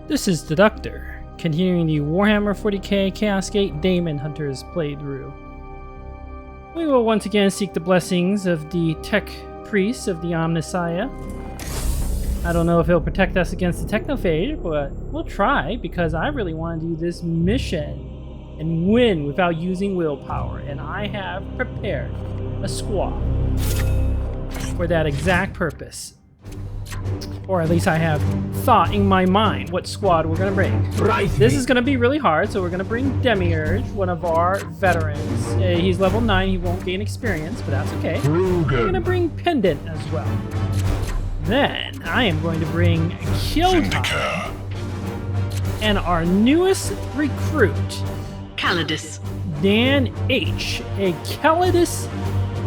This is the Doctor, continuing the Warhammer 40k Chaos Gate Daemonhunters playthrough. We will once again seek the blessings of the Tech Priest of the Omnissiah. I don't know if he'll protect us against the Technophage, but we'll try because I really want to do this mission and win without using willpower, and I have prepared a squad for that exact purpose. Or at least I have thought in my mind what squad we're going to bring. This is going to be really hard, so we're going to bring Demiurge, one of our veterans. He's level 9, he won't gain experience, but that's okay. We're going to bring Pendant as well. Then I am going to bring Calladius and our newest recruit, Calladius. Dan H., a Calladius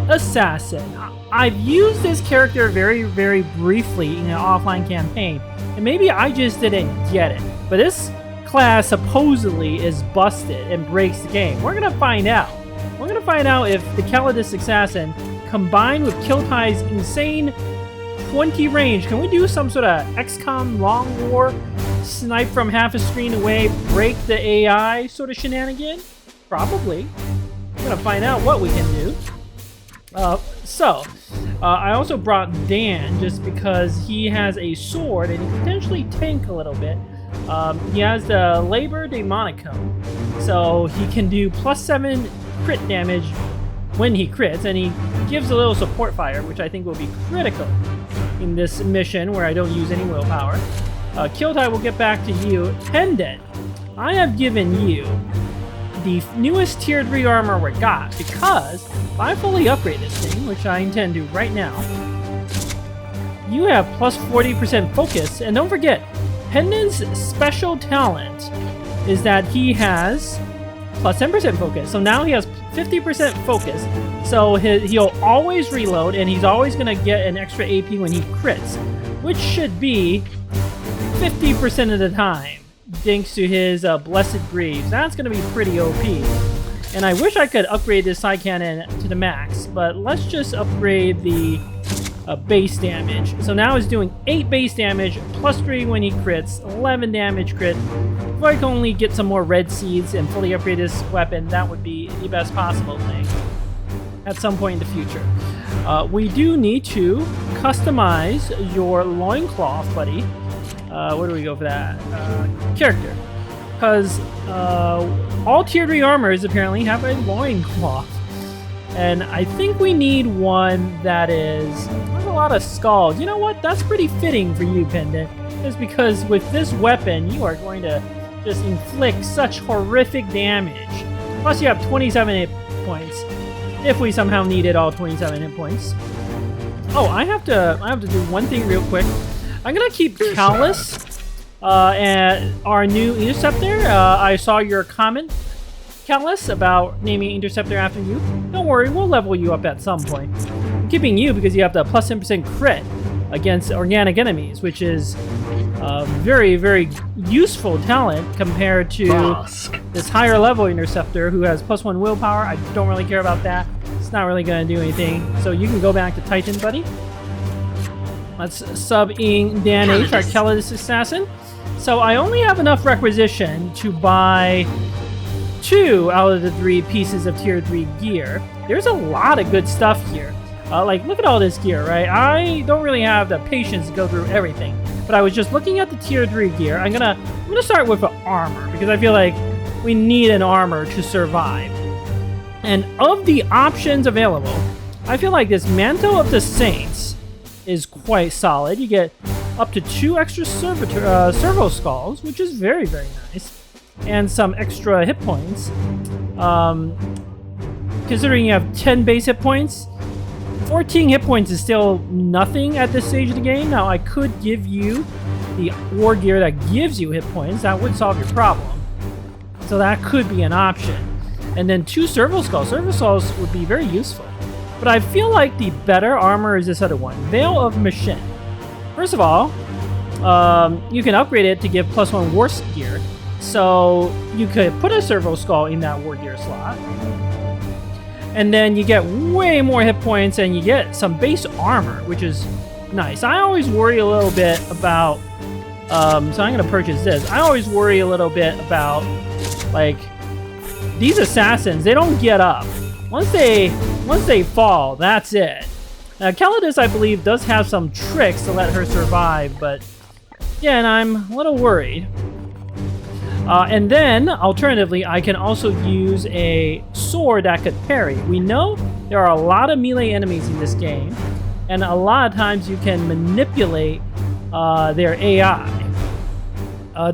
assassin. I've used this character very, very briefly in an offline campaign, and maybe I just didn't get it. But this class supposedly is busted and breaks the game. We're gonna find out. We're gonna find out if the Calladius assassin combined with Kiltai's insane 20 range, can we do some sort of XCOM long war, snipe from half a screen away, break the AI sort of shenanigan? Probably. We're gonna find out what we can do. I also brought Dan just because he has a sword and he can potentially tank a little bit. He has the Labor Demonicum, so he can do +7 crit damage when he crits, and he gives a little support fire, which I think will be critical in this mission where I don't use any willpower. Kiltai will get back to you. Pendant, I have given you the newest tier 3 armor we got, because if I fully upgrade this thing, which I intend to right now, you have +40% focus, and don't forget, Pendant's special talent is that he has +10% focus, so now he has 50% focus, so he'll always reload, and he's always going to get an extra AP when he crits, which should be 50% of the time. Thanks to his Blessed Greaves. That's going to be pretty OP. And I wish I could upgrade this side cannon to the max, but let's just upgrade the base damage. So now it's doing 8 base damage, +3 when he crits, 11 damage crit. If I can only get some more red seeds and fully upgrade this weapon, that would be the best possible thing at some point in the future. We do need to customize your loincloth, buddy. Where do we go for that? Character. Because all tier 3 armors apparently have a loincloth. And I think we need one that has a lot of skulls. You know what? That's pretty fitting for you, Pendant. Just because with this weapon, you are going to just inflict such horrific damage. Plus you have 27 hit points. If we somehow needed all 27 hit points. Oh, I have to do one thing real quick. I'm gonna keep Callus and our new Interceptor. I saw your comment, Callus, about naming Interceptor after you. Don't worry, we'll level you up at some point. I'm keeping you because you have the +10% crit against organic enemies, which is a very, very useful talent compared to this higher level Interceptor who has +1 willpower. I don't really care about that. It's not really gonna do anything. So you can go back to Titan, buddy. Let's sub in Dan H, our Calladius assassin. So I only have enough requisition to buy 2 out of the 3 pieces of tier 3 gear. There's a lot of good stuff here. Like, look at all this gear, right? I don't really have the patience to go through everything. But I was just looking at the tier 3 gear. I'm gonna start with an armor, because I feel like we need an armor to survive. And of the options available, I feel like this Mantle of the Saints is quite solid. You get up to 2 extra servo skulls, which is very, very nice, and some extra hit points. Considering you have 10 base hit points, 14 hit points is still nothing at this stage of the game. Now, I could give you the war gear that gives you hit points. That would solve your problem. So that could be an option. And then 2 servo skulls. Servo skulls would be very useful. But I feel like the better armor is this other one, Veil of Machin. First of all, you can upgrade it to give +1 war gear. So you could put a servo skull in that war gear slot. And then you get way more hit points and you get some base armor, which is nice. I always worry a little bit about So I'm gonna purchase this. I always worry a little bit about, like, these assassins. They don't get up. Once they fall, that's it. Now, Calladius, I believe, does have some tricks to let her survive, but yeah, and I'm a little worried. And then, alternatively, I can also use a sword that could parry. We know there are a lot of melee enemies in this game, and a lot of times you can manipulate their AI.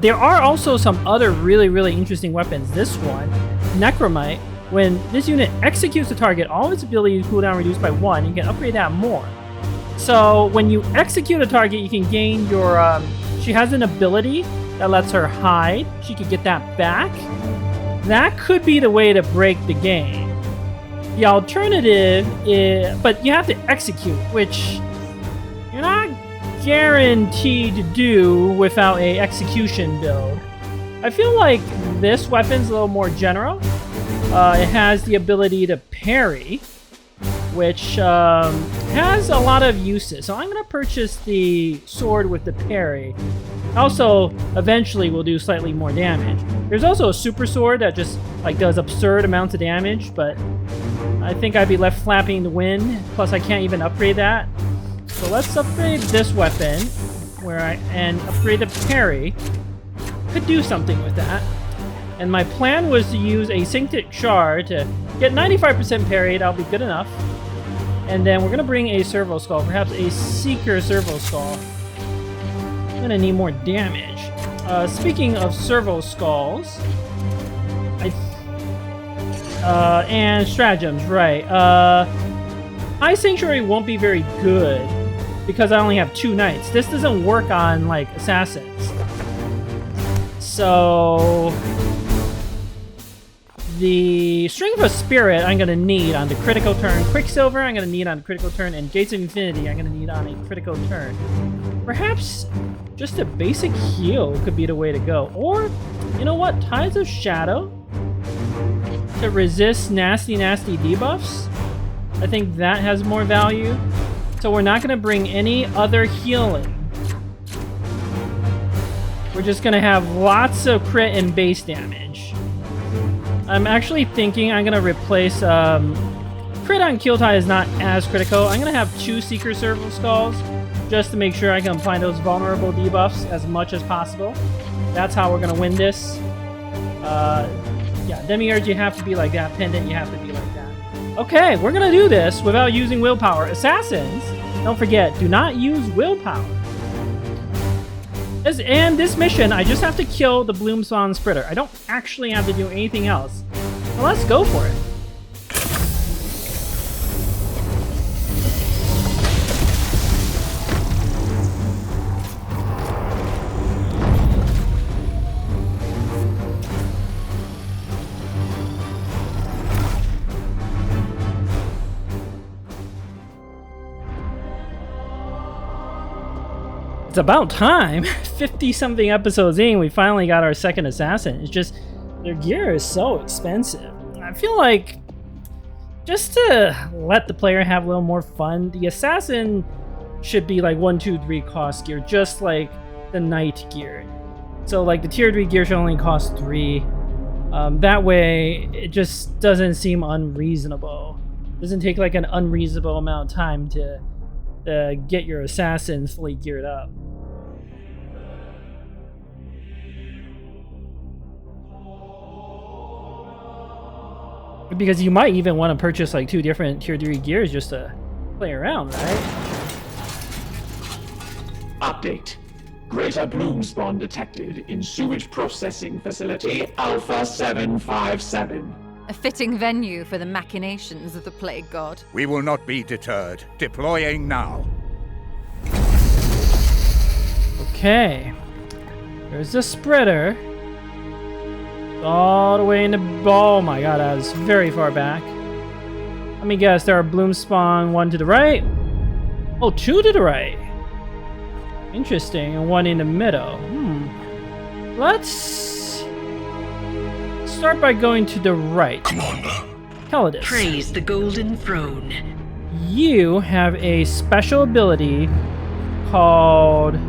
There are also some other really, really interesting weapons. This one, Necromite. When this unit executes the target, all its abilities cooldown reduced by 1. You can upgrade that more. So when you execute a target, you can gain your... she has an ability that lets her hide. She could get that back. That could be the way to break the game. The alternative is... But you have to execute, which you're not guaranteed to do without a execution build. I feel like this weapon's a little more general. It has the ability to parry, which has a lot of uses. So I'm going to purchase the sword with the parry. Also, eventually will do slightly more damage. There's also a super sword that just like does absurd amounts of damage, but I think I'd be left flapping in the wind. Plus, I can't even upgrade that. So let's upgrade this weapon, and upgrade the parry. Could do something with that. And my plan was to use a Synctic Shard to get 95% parry. That'll be good enough. And then we're going to bring a Servo Skull, perhaps a Seeker Servo Skull. I'm going to need more damage. Speaking of Servo Skulls, and stratagems, right. High Sanctuary won't be very good because I only have 2 knights. This doesn't work on, like, assassins. So... the Strength of Spirit I'm going to need on the critical turn. Quicksilver I'm going to need on the critical turn. And Gates of Infinity I'm going to need on a critical turn. Perhaps just a basic heal could be the way to go. Or, you know what? Tides of Shadow to resist nasty, nasty debuffs. I think that has more value. So we're not going to bring any other healing. We're just going to have lots of crit and base damage. I'm actually thinking I'm going to replace... crit on Kill Tie is not as critical. I'm going to have 2 Seeker Servo Skulls just to make sure I can apply those vulnerable debuffs as much as possible. That's how we're going to win this. Yeah, Demiurge, you have to be like that. Pendant, you have to be like that. Okay, we're going to do this without using willpower. Assassins, don't forget, do not use willpower. And this mission, I just have to kill the Bloomspawn Spritter. I don't actually have to do anything else. Well, let's go for it. It's about time. 50-something episodes in, we finally got our second assassin. It's just, their gear is so expensive. I feel like, just to let the player have a little more fun, the assassin should be like 1, 2, 3 cost gear, just like the knight gear. So like the tier 3 gear should only cost 3. That way, it just doesn't seem unreasonable. It doesn't take like an unreasonable amount of time to get your assassins fully geared up. Because you might even want to purchase like 2 different tier 3 gears just to play around, right? Update. Greater Bloomspawn detected in sewage processing facility Alpha 757. A fitting venue for the machinations of the Plague God. We will not be deterred. Deploying now. Okay. There's the spreader. All the way in the... Oh my god, that was very far back. Let me guess, there are Bloomspawn, 1 to the right. Oh, 2 to the right. Interesting, and 1 in the middle. Let's start by going to the right. Commander. Calladius. Praise the Golden Throne. You have a special ability called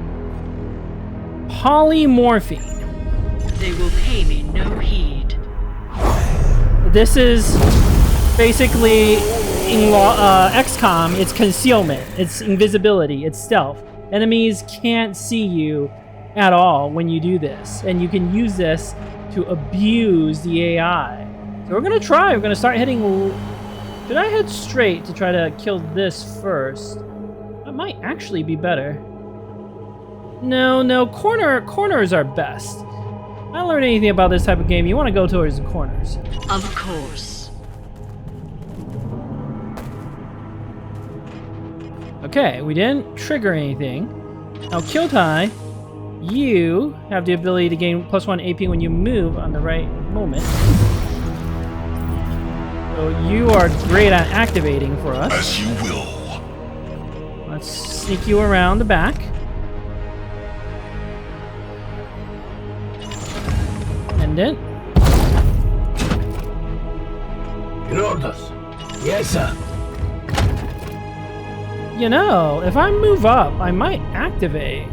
polymorphine. They will pay me no heed. This is basically in XCOM. It's concealment. It's invisibility. It's stealth. Enemies can't see you at all when you do this, and you can use this to abuse the AI. So we're gonna try. We're gonna start heading. Should I head straight to try to kill this first? That might actually be better. No. Corners are best. I don't learn anything about this type of game. You want to go towards the corners. Of course. Okay, we didn't trigger anything. Now, Kiltai, you have the ability to gain +1 AP when you move on the right moment. So you are great at activating for us. As you will. Let's sneak you around the back. Pendant. Your orders. Yes, sir. You know, if I move up, I might activate.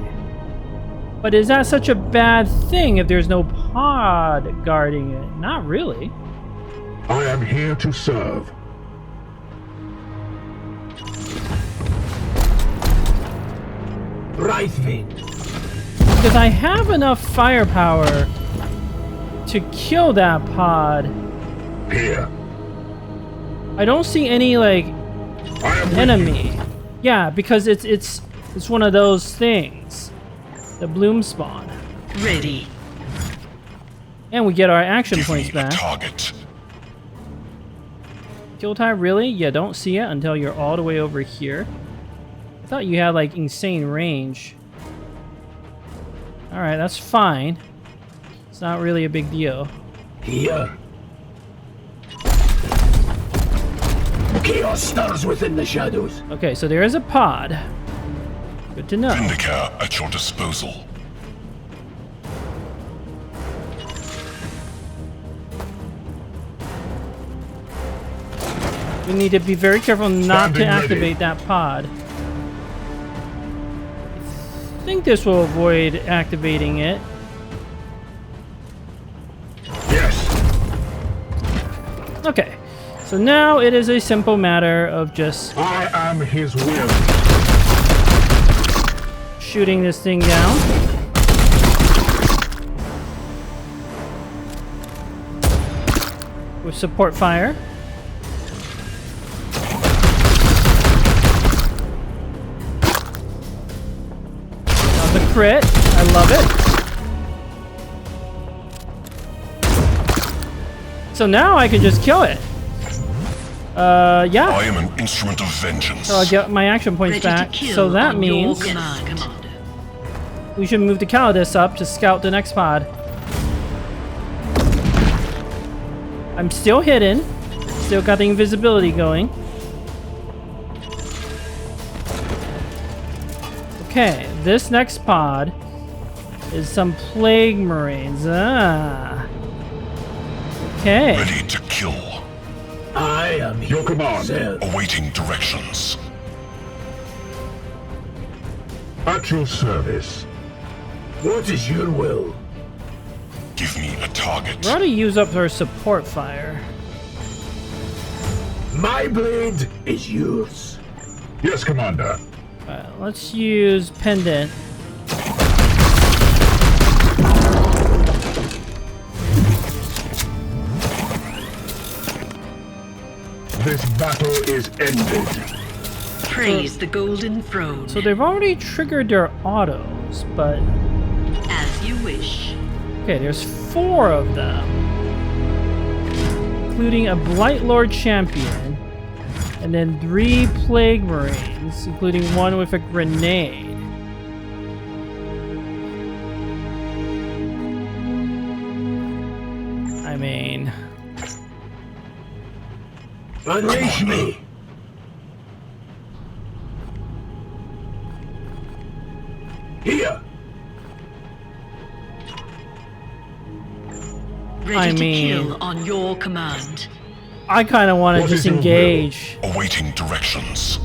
But is that such a bad thing if there's no pod guarding it? Not really. I am here to serve. Right thing. Because I have enough firepower to kill that pod. Here. I don't see any, like, I am enemy. Yeah, because it's one of those things. The Bloomspawn. Ready. And we get our action Give points me a back. target. Kill time, really? You don't see it until you're all the way over here. I thought you had, like, insane range. Alright, that's fine. It's not really a big deal. Here. Chaos stirs within the shadows. Okay, so there is a pod. Good to know. Vindicator at your disposal. We need to be very careful not to Standing ready. activate that pod. I think this will avoid activating it. Yes. Okay, so now it is a simple matter of just I am his will. shooting this thing down. With support fire. The crit, I love it. So now I can just kill it. Yeah. I am an instrument of vengeance. So I'll get my action points Ready to back. kill So that on your means command, Commander. we should move the Calladius up to scout the next pod. I'm still hidden. Still got the invisibility going. Okay, this next pod is some plague marines. Ah. Okay. Ready to kill. I am here. Your command. Sir. Awaiting directions. At your service. What is your will? Give me a target. We're going to use up our support fire. My blade is yours. Yes, Commander. Let's use pendant. This battle is ended. Praise the golden throne. So they've already triggered their autos, but As you wish. okay, there's 4 of them, including a Blight Lord champion, and then 3 plague marines, including one with a grenade. I mean, Unleash me. Here. Ready I to mean- kill on your command. I kind of want to What is your will? disengage. Awaiting directions.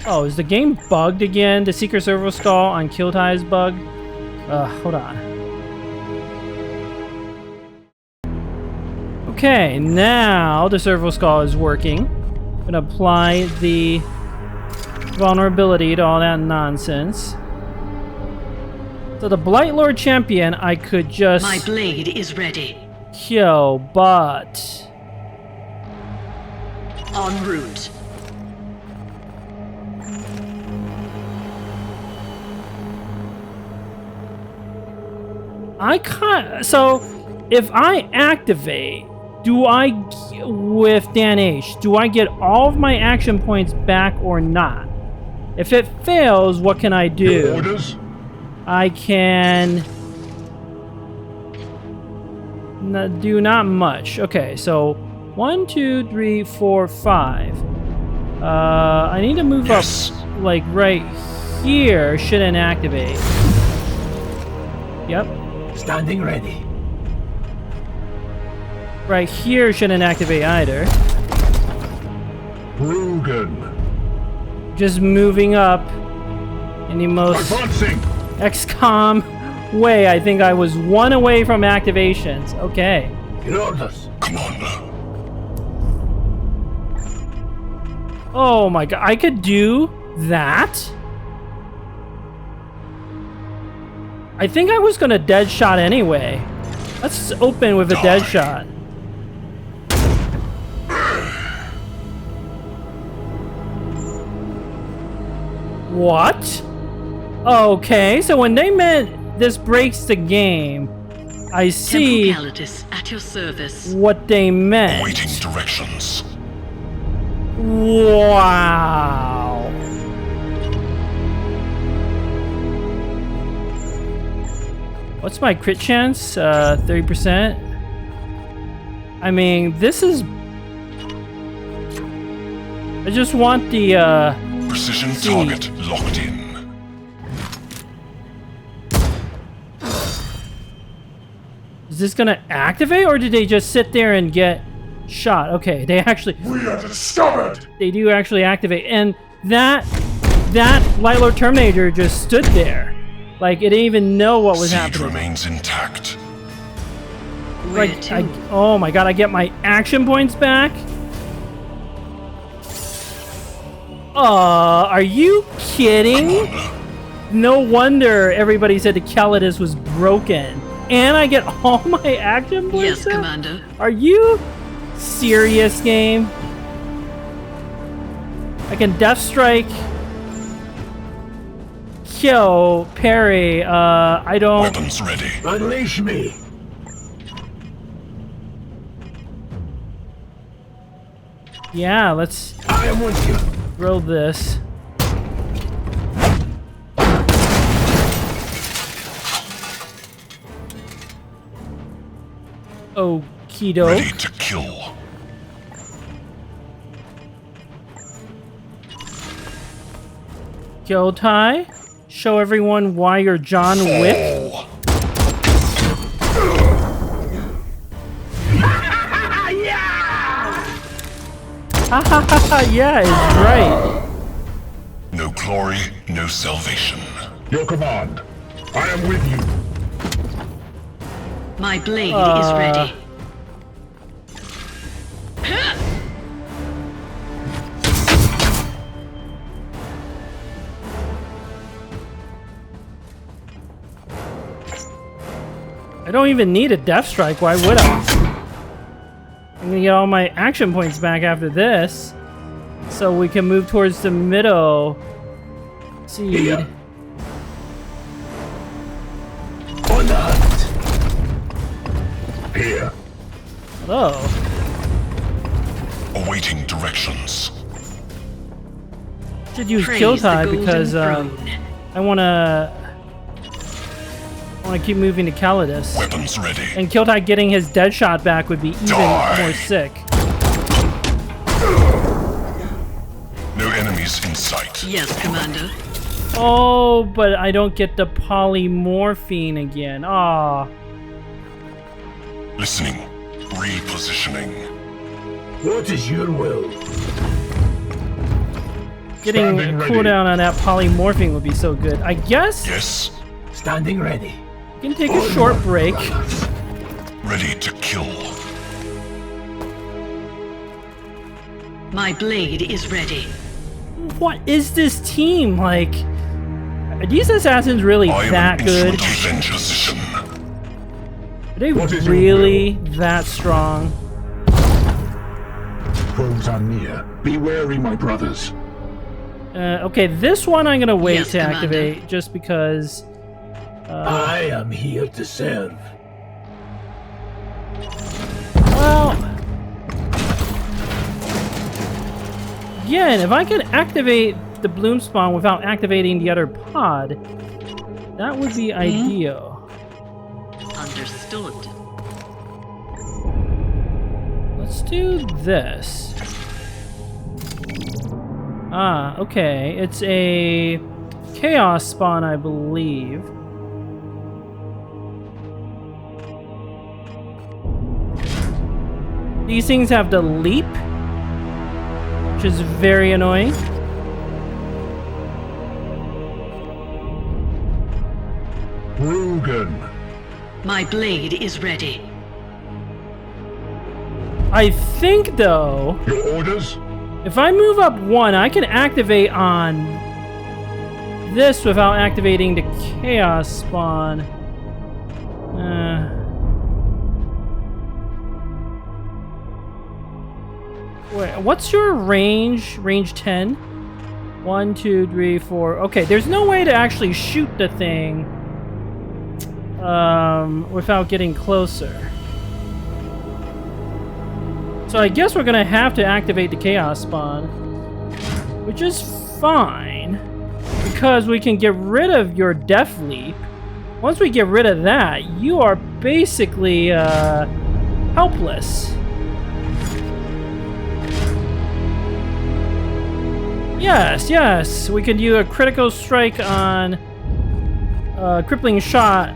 Oh, is the game bugged again? The Seeker Servo Skull on Kiltai is bugged? Hold on. Okay, now the Servo Skull is working. I'm gonna apply the vulnerability to all that nonsense. So the Blightlord Champion I could just My blade is ready. kill, but En route. I can't. So if I activate, do I, with Dan H, do I get all of my action points back or not? If it fails, what can I do? Orders? I can do not much. Okay, so 1, 2, 3, 4, 5. I need to move Yes. up, like right here. Shouldn't activate. Yep. Standing ready. Right here shouldn't activate either. Rugen. Just moving up in the most Advancing. XCOM way. I think I was 1 away from activations. Okay. Your orders. Commander. Oh my god, I could do that? I think I was gonna dead shot anyway. Let's open with a dead shot. What? Okay, so when they meant this breaks the game, I see Temple Calladius at your service. what they meant. Awaiting directions. Wow. What's my crit chance? 30%. I mean, this is... I just want the, Precision target locked in. Is this gonna activate, or did they just sit there and get shot? Okay, they actually... We are discovered. They do actually activate. And that Lightlord Terminator just stood there. Like, it didn't even know what was Siege happening. remains intact. Where Like, to? oh my god, I get my action points back? Are you kidding? No wonder everybody said the Calladius was broken. And I get all my action points Yes, back? Commander. Are you serious, game? I can Death Strike, kill, parry, I don't... Weapons ready. Unleash me. Yeah, let's I am with you. throw this. Okie doke. Ready to kill. Kiltai, show everyone why you're John Wick. Fall. Ha ha ha ha, yeah, it's right. No glory, no salvation. Your command. I am with you. My blade is ready. I don't even need a Death Strike, why would I? I'm gonna get all my action points back after this, so we can move towards the middle seed. Here. On the hunt. Here. Hello. Awaiting directions. Should use Praise Kiltai the golden because throne. I wanna keep moving to Calladius. Weapons ready. And Kiltai getting his dead shot back would be even Die. more sick. No enemies in sight. Yes, Commander. Oh, but I don't get the polymorphine again. Aw. Listening. Repositioning. What is your will? Getting a Standing ready. cooldown on that polymorphing would be so good. I guess Yes. Standing ready. we can take a short break. Ready to kill. My blade is ready. What is this team like? Are these assassins really I am that an good? instrument of vengeance. Are they What is your really that strong? Foes are near. Be wary, my brothers. Okay, this one I'm gonna wait Yes, to Commander. activate just because. I am here to serve. Well, again, if I could activate the Bloomspawn without activating the other pod, that would be ideal. Understood. Let's do this. Ah, okay. It's a Chaos spawn, I believe. These things have the leap, which is very annoying. Rugen. My blade is ready. I think, though, Your orders? if I move up one, I can activate on this without activating the Chaos spawn. Wait, what's your range? Range 10? 1, 2, 3, 4. Okay, there's no way to actually shoot the thing without getting closer. So I guess we're gonna have to activate the Chaos spawn, which is fine because we can get rid of your Death Leap. Once we get rid of that, you are basically helpless. Yes, we can do a critical strike on crippling shot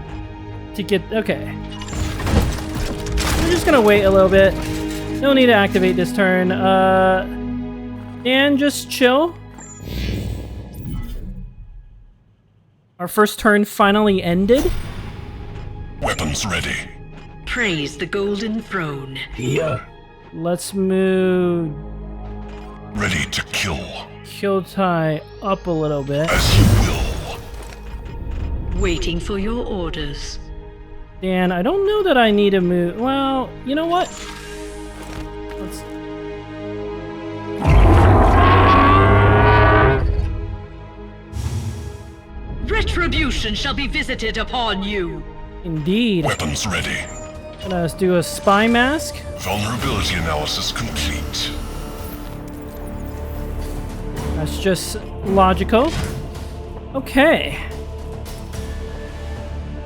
to get. Okay, we're just gonna wait a little bit. No need to activate this turn. And just chill. Our first turn finally ended. Weapons ready. Praise the golden throne. Here. Let's move Ready to kill. Kill Tie up a little bit. As you will. Waiting for your orders. Dan, I don't know that I need to move. Well, you know what? Let's. Retribution shall be visited upon you. Indeed. Weapons ready. Let's do a spy mask. Vulnerability analysis complete. That's just logical. Okay.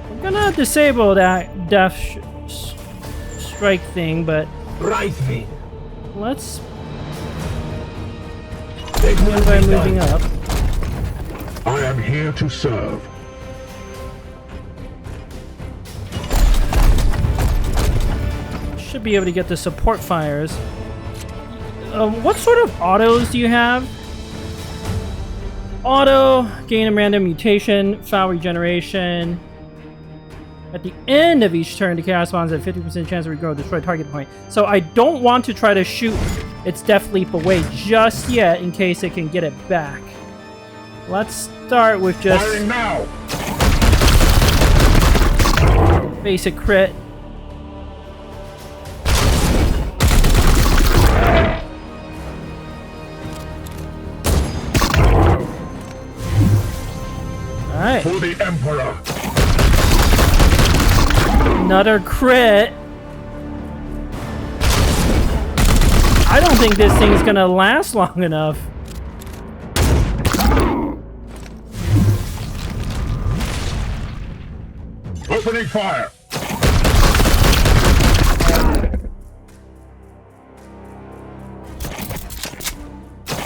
We're gonna disable that death strike thing, but Right thing. let's Let begin by me moving done. up. I am here to serve. Should be able to get the support fires. What sort of autos do you have? Auto, gain a random mutation, foul regeneration. At the end of each turn, the Chaos Spawn's at 50% chance to regrow or destroy target point. So I don't want to try to shoot its Death Leap away just yet in case it can get it back. Let's start with just Firing now! basic crit. Alright, For the Emperor! another crit. I don't think this thing's gonna last long enough. Opening fire!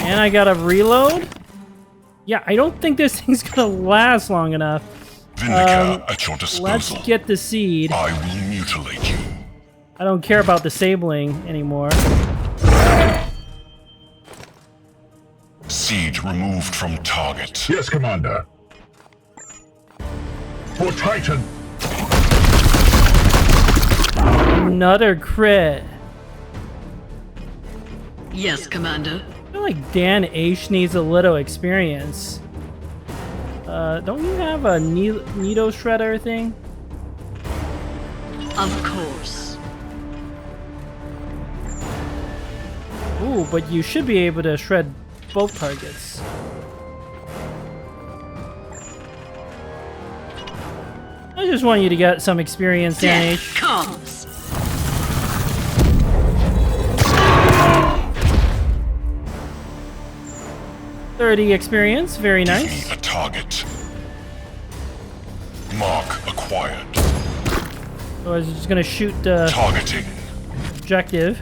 And I gotta reload? Yeah, I don't think this thing's gonna last long enough. Vindica at your Let's disposal. get the seed. I will mutilate you. I don't care about disabling anymore. seed removed from target. Yes, Commander. For Titan. Another crit. Yes, Commander. I feel like Dan H needs a little experience. Don't you have a Nido Shredder thing? Of course. Ooh, but you should be able to shred both targets. I just want you to get some experience, Dan Death H. comes. .30 experience, very Give nice. me a target. Mark acquired. So I was just gonna shoot the Targeting. objective.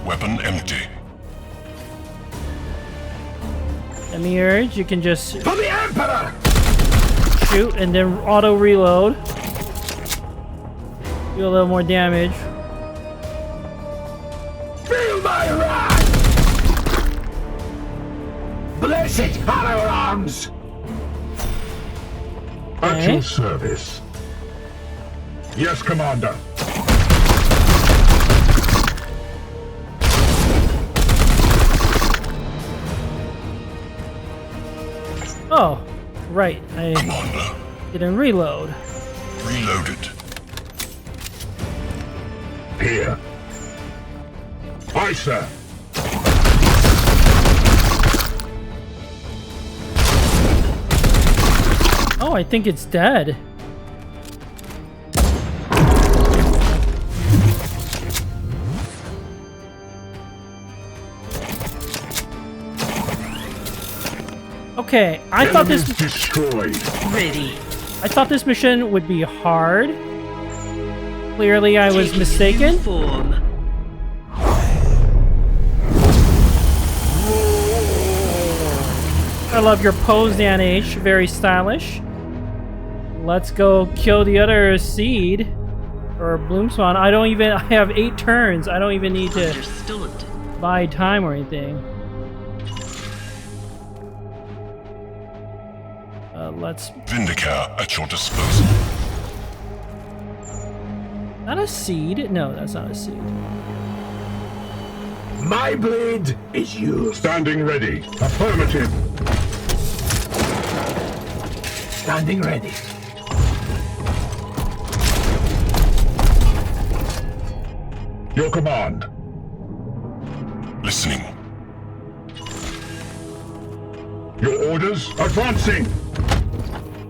Weapon empty. Demiurge, you can just For the Emperor! shoot and then auto reload. Do a little more damage. Feel my wrath! Blessed are our arms! At Okay. your service. Yes, Commander. Oh, right. I Commander. didn't reload. Reloaded. Here. Aye, sir. Oh, I think it's dead. Okay, I thought Enemies this destroyed. Ready. I thought this mission would be hard. Clearly, I was Taking mistaken. new form. I love your pose, Dan H. Very stylish. Let's go kill the other seed. Or Bloomspawn. I have 8 turns. I don't even need to Understood. buy time or anything. Let's... Vindicator at your disposal. Not a seed? No, that's not a seed. My blade is yours. Standing ready. Affirmative. Standing ready. Your command. Listening. Your orders. Advancing.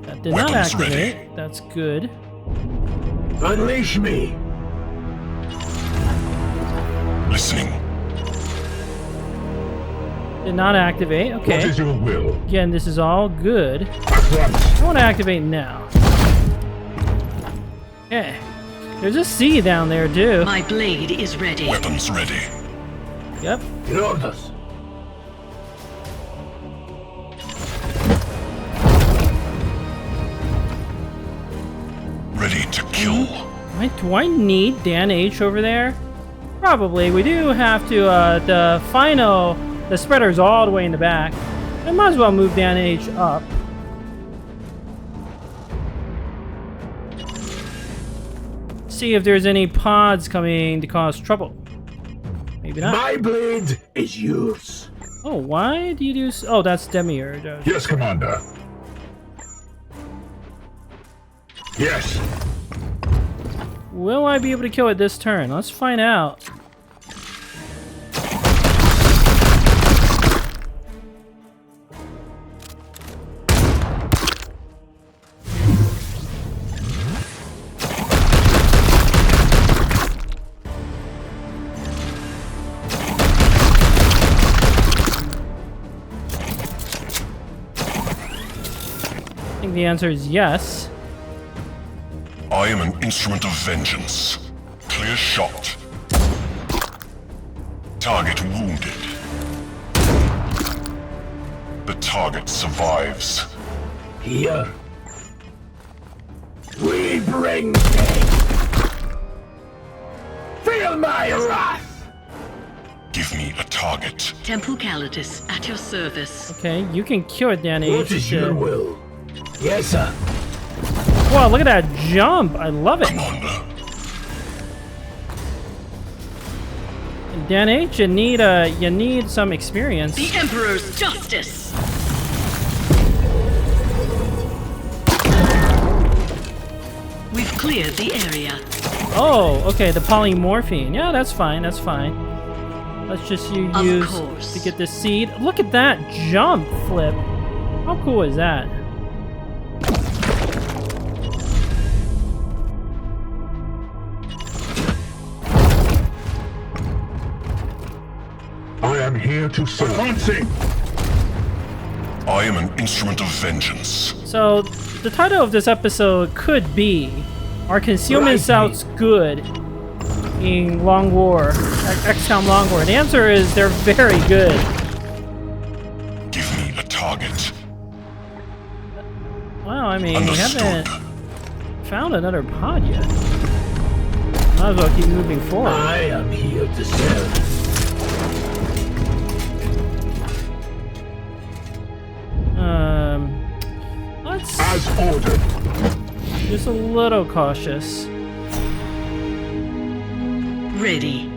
That did not Weapons activate. ready. That's good. Unleash me. Listening. Did not activate. What Okay. is your will? Again, this is all good. At once. I want to activate now. Okay. There's a C down there, too. My blade is ready. Weapons ready. Yep. Your orders. Ready to kill. Do I need Dan H over there? Probably. We do have to, the spreader's all the way in the back. I might as well move Dan H up. See if there's any pods coming to cause trouble. Maybe not. My blade is yours. Oh, why do you do... Oh, that's Demiurge. Yes, Commander. Yes. Will I be able to kill it this turn? Let's find out. I think the answer is yes. I am an instrument of vengeance. Clear shot. Target wounded. The target survives. Here. We bring death. Feel my wrath. Give Give me a target. Temple Calladius at your service. Okay, you can cure Danny. What is your will? Yes, sir. Wow, look at that jump! I love it. Commander. Dan H, you need some experience. The Emperor's justice. We've cleared the area. Oh, okay, the polymorphine. Yeah, that's fine. That's fine. Let's just use course. to get this seed. Look at that jump flip. How cool is that? I am here to serve. Advancing! I am an instrument of vengeance. So, the title of this episode could be, "Are concealment scouts good in Long War, XCOM Long War?" The answer is they're very good. Give me a target. Well, I mean, Understood. we haven't found another pod yet. Might as well keep moving forward. I am here to serve. Let's As ordered. just a little cautious. Ready.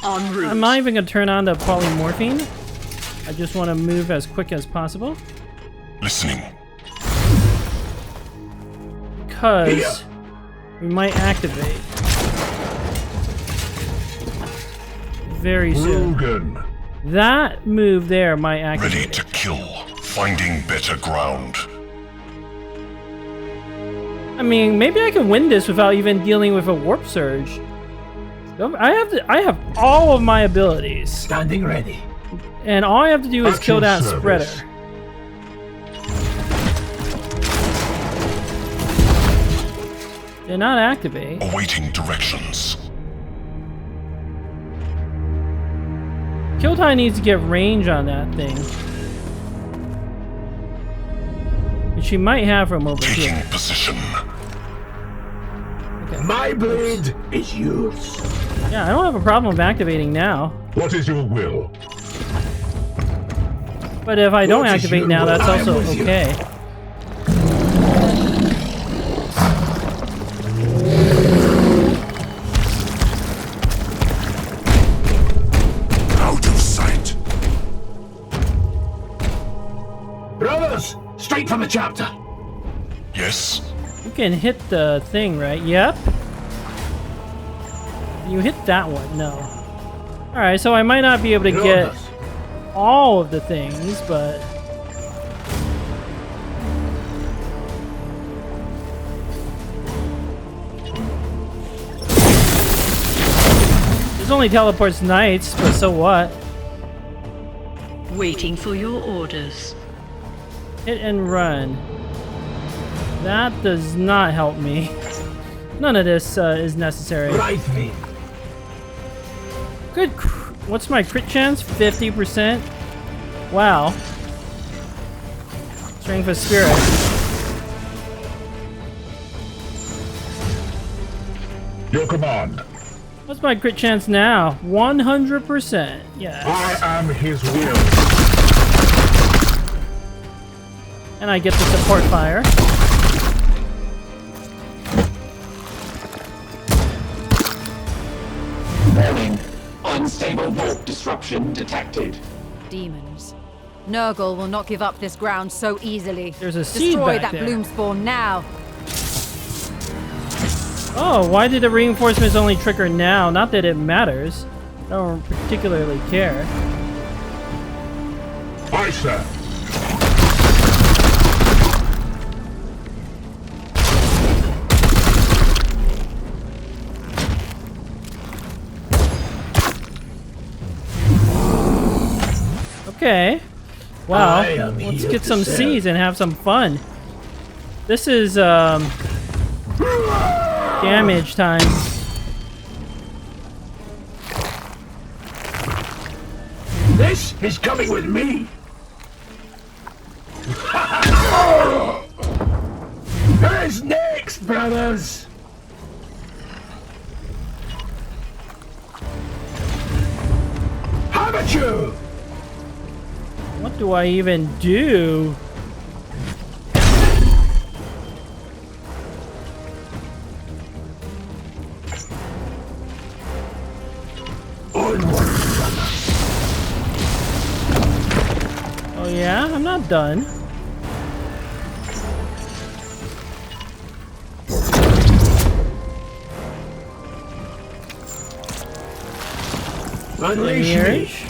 En route. I'm not even gonna turn on the polymorphine. I just want to move as quick as possible Listening. because we might activate very soon. Rugen. That move there might activate. Ready to kill. Finding better ground. I mean, maybe I can win this without even dealing with a warp surge. I have all of my abilities, Standing ready. and all I have to do is At kill your that service. spreader. Did not activate. Awaiting directions. Kill time needs to get range on that thing, which she might have from over Taking here. position. My blade is yours. Yeah, I don't have a problem with activating now. What is your will? But if I don't What is activate your now, will? that's I am also with you. okay. Out of sight. Brothers, straight from the chapter. Yes. You can hit the thing, right? Yep. You hit that one. No. Alright, so I might not be able to get Brothers, all of the things, but... This only teleports knights, but so what? Waiting for your orders. Hit and run. That does not help me. None of this is necessary. right me. Good. What's my crit chance? 50%? Wow. Strength of spirit. Your command. What's my crit chance now? 100%. Yeah. I am his will. And I get the support fire. Warning. Unstable warp disruption detected. Demons. Nurgle will not give up this ground so easily. There's a seed Destroy back that there. Bloomspawn now. Oh, why did the reinforcements only trigger now? Not that it matters. I don't particularly care. Aye, sir. Okay. Wow. I am Let's here get to some serve. seeds and have some fun. This is damage time. This is coming with me. Who's next, brothers? you! What do I even do? Oh yeah, I'm not done. Unleash me! Lineage.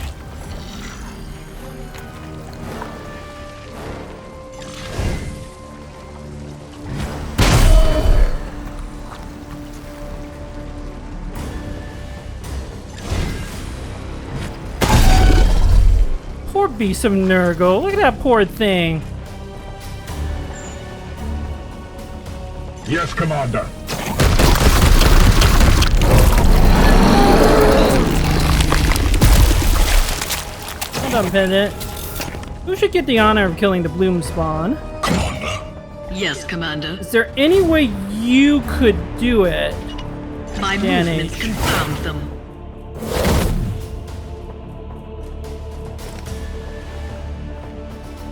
Poor beast of Nurgle. Look at that poor thing. Yes, Commander. Well done, Pendant. Who should get the honor of killing the Bloomspawn? Commander. Yes, Commander. Is there any way you could do it? My Advantage. movements confound them.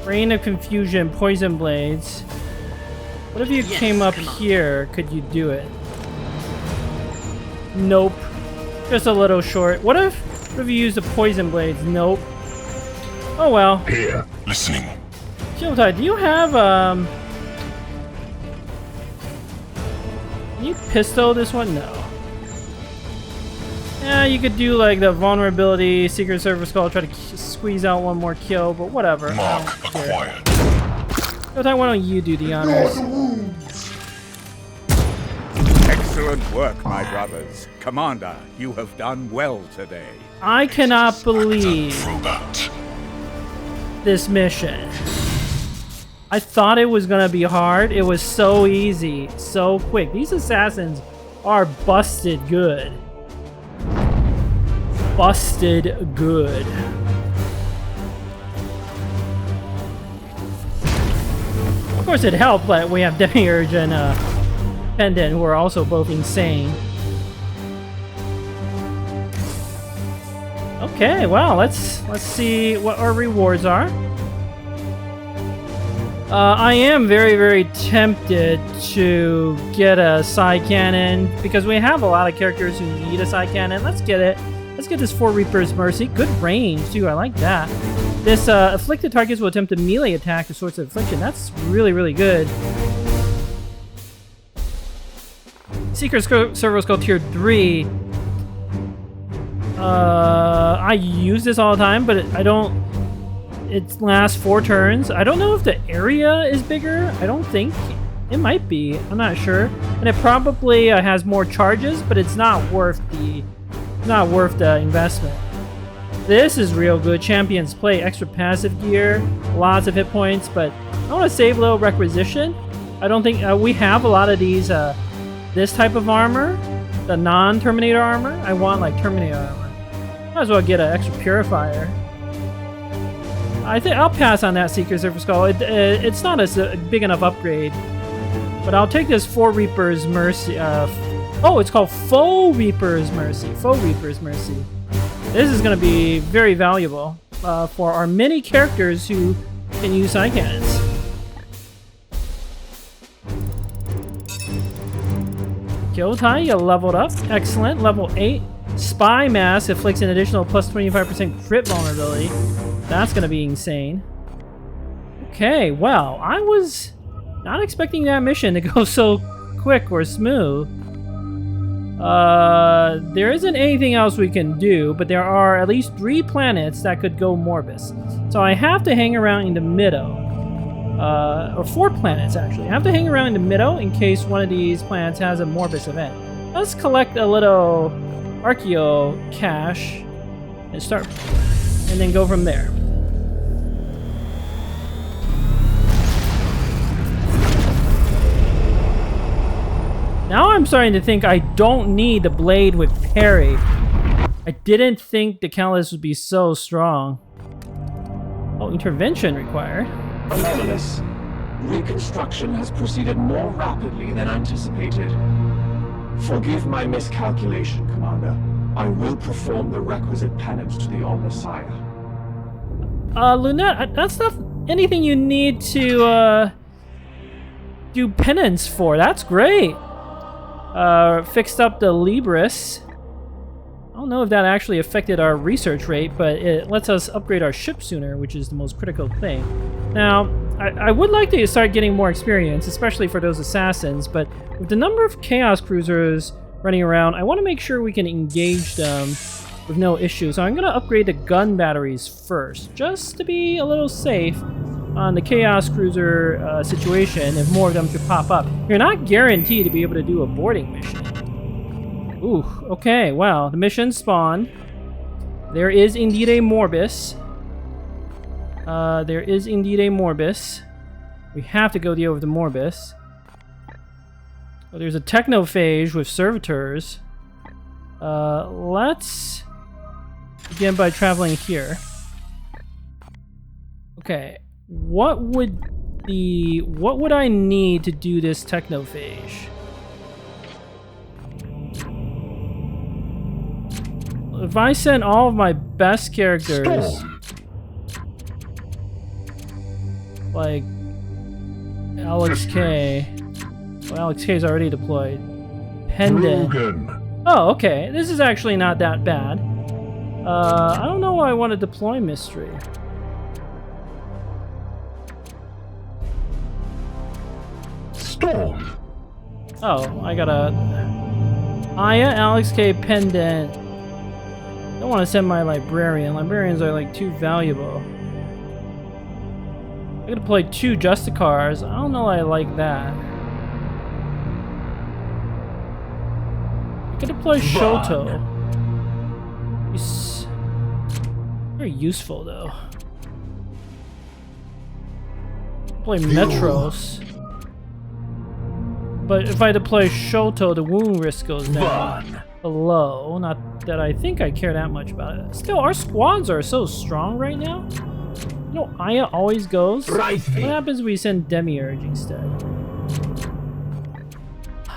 Rain of Confusion, Poison Blades. What if you Yes, came up Commander. here? Could you do it? Nope. Just a little short. What if you used the Poison Blades? Nope. Oh well. Here. Listening. Shieldtide, do you have, Can you pistol this one? No. Yeah, you could do like the vulnerability, Secret Service Call, try to squeeze out one more kill, but whatever. Mark acquired. Shieldtide, why don't you do the honors? Excellent work, my brothers. Commander, you have done well today. I cannot believe Throwback. this mission. I thought it was gonna be hard. It was so easy, so quick. These assassins are busted good. Busted good. Of course, it helped that we have Demiurge and Pendant, who are also both insane. Okay, well, let's see what our rewards are. I am very, very tempted to get a side cannon because we have a lot of characters who need a side cannon. Let's get it. Let's get this 4 Reaper's Mercy. Good range, too. I like that. This afflicted targets will attempt a melee attack with Swords of Affliction. That's really, really good. Secret Servo Skull Tier 3. I use this all the time, but I don't... It lasts 4 turns. I don't know if the area is bigger. I don't think. It might be. I'm not sure. And it probably has more charges, but it's not worth the investment. This is real good. Champions play extra passive gear, lots of hit points, but I want to save a little requisition. I don't think we have a lot of these. This type of armor, the non-Terminator armor. I want like Terminator armor. Might as well get an extra purifier. I think I'll pass on that Secret Surface Skull. It's not a big enough upgrade, but I'll take this 4 Reaper's Mercy. Oh, it's called Faux Reaper's Mercy. Faux Reaper's Mercy. This is going to be very valuable for our many characters who can use side cannons. Kyoutai, you leveled up. Excellent. Level 8. Spy Mask inflicts an additional plus 25% crit vulnerability. That's going to be insane. Okay, well, I was not expecting that mission to go so quick or smooth. There isn't anything else we can do, but there are at least 3 planets that could go Morbus. So I have to hang around in the middle. Or 4 planets, actually. I have to hang around in the middle in case one of these planets has a Morbus event. Let's collect a little Archeo cash and start, and then go from there. Now I'm starting to think I don't need the blade with parry. I didn't think the Calladius would be so strong. Oh, intervention required. Anomalous. Reconstruction has proceeded more rapidly than anticipated. Forgive my miscalculation, Commander. I will perform the requisite penance to the All-Messiah. Lunette, that's not anything you need to, do penance for. That's great. Fixed up the Libris. I don't know if that actually affected our research rate, but it lets us upgrade our ship sooner, which is the most critical thing. Now, I would like to start getting more experience, especially for those assassins, but with the number of Chaos Cruisers running around, I want to make sure we can engage them with no issue. So I'm going to upgrade the gun batteries first, just to be a little safe on the Chaos Cruiser situation if more of them should pop up. You're not guaranteed to be able to do a boarding mission. Ooh, okay, wow. The mission spawned. There is indeed a Morbus. There is indeed a Morbus. We have to go deal with the Morbus. Oh, there's a Technophage with servitors. Let's begin by traveling here. Okay. What would I need to do this Technophage? If I send all of my best characters, like Alex K. Well, Alex K is already deployed. Pendant. Rogan. Oh, okay. This is actually not that bad. I don't know why I want to deploy Mystery. Storm. Oh, I gotta... Aya, Alex K, Pendant. Don't want to send my Librarian. Librarians are like too valuable. I could deploy 2 Justicars. I don't know I like that. I could deploy Shoto. He's very useful though. Deploy Metros. But if I deploy Shoto, the wound risk goes down below. Not that I think I care that much about it. Still, our squads are so strong right now. You know, Aya always goes. What happens if we send Demiurge instead?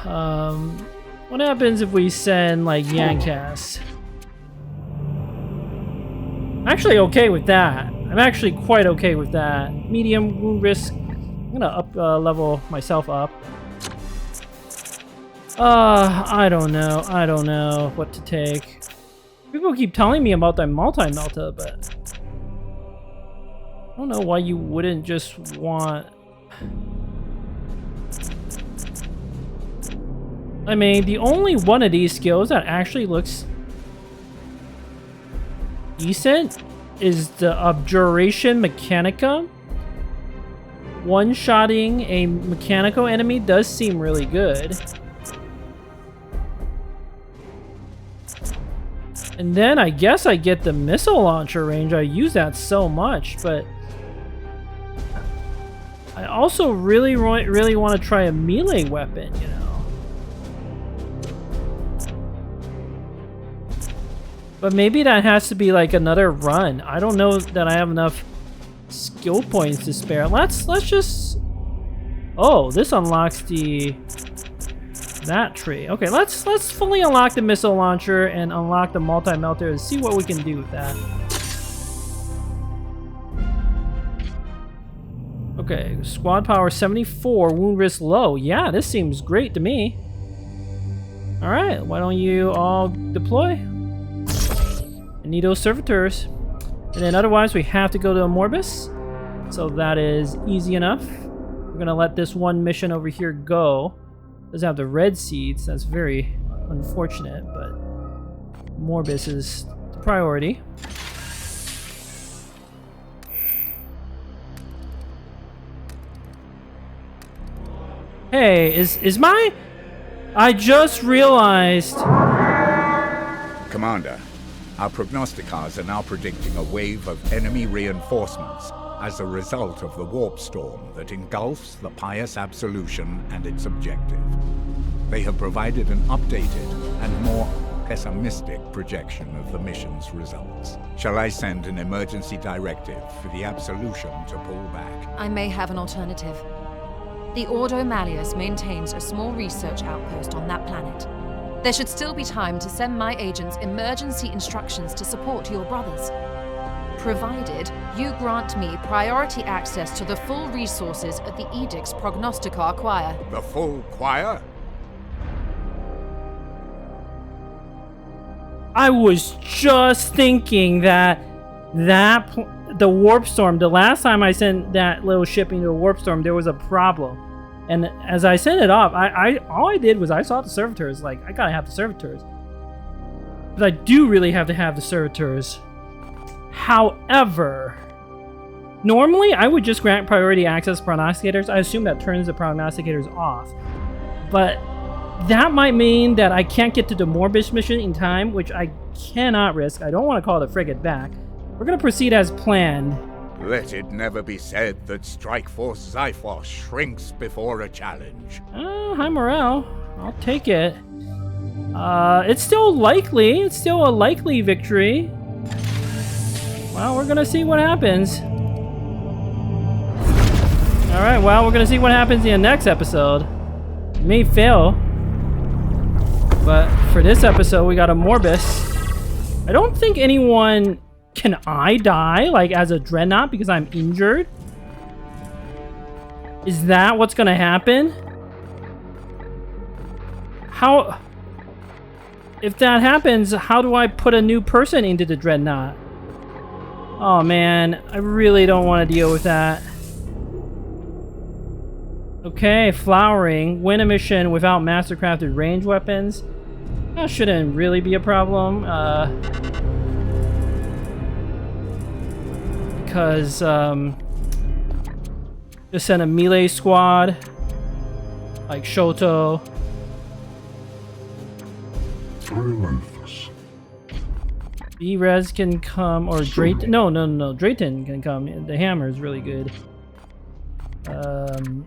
What happens if we send, like, Yankas? I'm actually okay with that. I'm actually quite okay with that. Medium wound risk. I'm gonna up level myself up. I don't know. I don't know what to take. People keep telling me about that multi-melta, but I don't know why you wouldn't just want... I mean, the only one of these skills that actually looks decent is the Abjuration Mechanica. One-shotting a mechanical enemy does seem really good. And then I guess I get the missile launcher range. I use that so much, but I also really want to try a melee weapon, you know. But maybe that has to be like another run. I don't know that I have enough skill points to spare. Let's just... Oh, this unlocks that tree. Okay, let's fully unlock the missile launcher and unlock the multi-melter and see what we can do with that. Okay, squad power 74, wound risk low. Yeah, this seems great to me. Alright, why don't you all deploy? I need those servitors. And then otherwise we have to go to a Morbus. So that is easy enough. We're gonna let this one mission over here go. Doesn't have the red seeds. That's very unfortunate, but Morbus is the priority. Hey, is my... I just realized... Commander, our prognosticators are now predicting a wave of enemy reinforcements as a result of the warp storm that engulfs the Pious Absolution and its objective. They have provided an updated and more pessimistic projection of the mission's results. Shall I send an emergency directive for the Absolution to pull back? I may have an alternative. The Ordo Malleus maintains a small research outpost on that planet. There should still be time to send my agents emergency instructions to support your brothers. provided you grant me priority access to the full resources at the Edict's Prognosticar Choir. The full choir? I was just thinking that the warp storm, the last time I sent that little ship into a warp storm, there was a problem. And as I sent it off, all I did was I saw the servitors, like, I gotta have the servitors. But I do really have to have the servitors. However, normally I would just grant priority access to prognosticators. I assume that turns the prognosticators off. But that might mean that I can't get to the Morbius mission in time, which I cannot risk. I don't want to call the frigate back. We're going to proceed as planned. Let it never be said that Strike Force Zyphos shrinks before a challenge. Hi, Morale. I'll take it. It's still likely. It's still a likely victory. Well, we're going to see what happens. Alright, well, we're going to see what happens in the next episode. It may fail. But for this episode, we got a Morbus. I don't think anyone... Can I die, like, as a Dreadnought because I'm injured? Is that what's gonna happen? How... If that happens, how do I put a new person into the Dreadnought? Oh, man. I really don't want to deal with that. Okay, Flowering. Win a mission without mastercrafted range weapons. That shouldn't really be a problem. Because, just send a melee squad. Like Shoto. B-Res can come, or Drayton. No, Drayton can come. The hammer is really good. Kind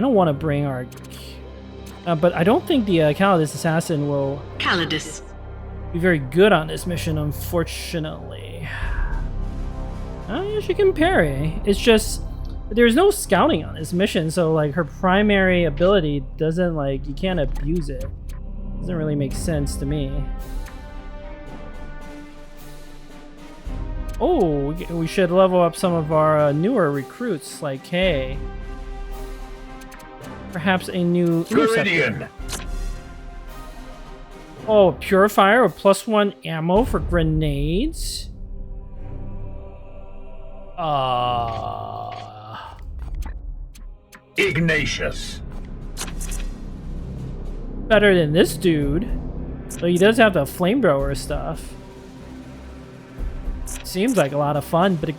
of want to bring our... but I don't think the Calladius assassin will... Calladius. Be very good on this mission, unfortunately. Yeah, she can parry. It's just... There's no scouting on this mission, so, like, her primary ability doesn't, like... You can't abuse it. Doesn't really make sense to me. Oh, we should level up some of our newer recruits, like, hey... Perhaps a new interceptor. Oh, Purifier with +1 ammo for grenades? Ignatius. Better than this dude. So he does have the flamethrower stuff. Seems like a lot of fun, but...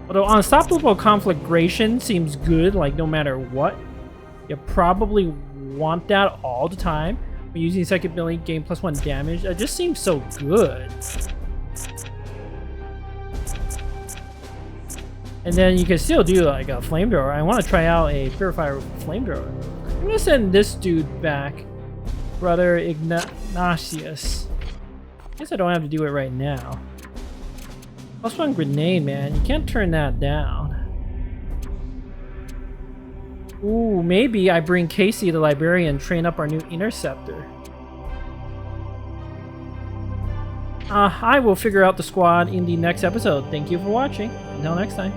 Although Unstoppable Conflagration seems good, like, no matter what. You probably want that all the time. When using second ability, gain +1 damage. That just seems so good. And then you can still do, like, a flamethrower. I want to try out a Purifier with a flamethrower. I'm going to send this dude back. Brother Ignatius. I guess I don't have to do it right now. +1 grenade, man. You can't turn that down. Ooh, maybe I bring Casey the Librarian, train up our new interceptor. I will figure out the squad in the next episode. Thank you for watching. Until next time.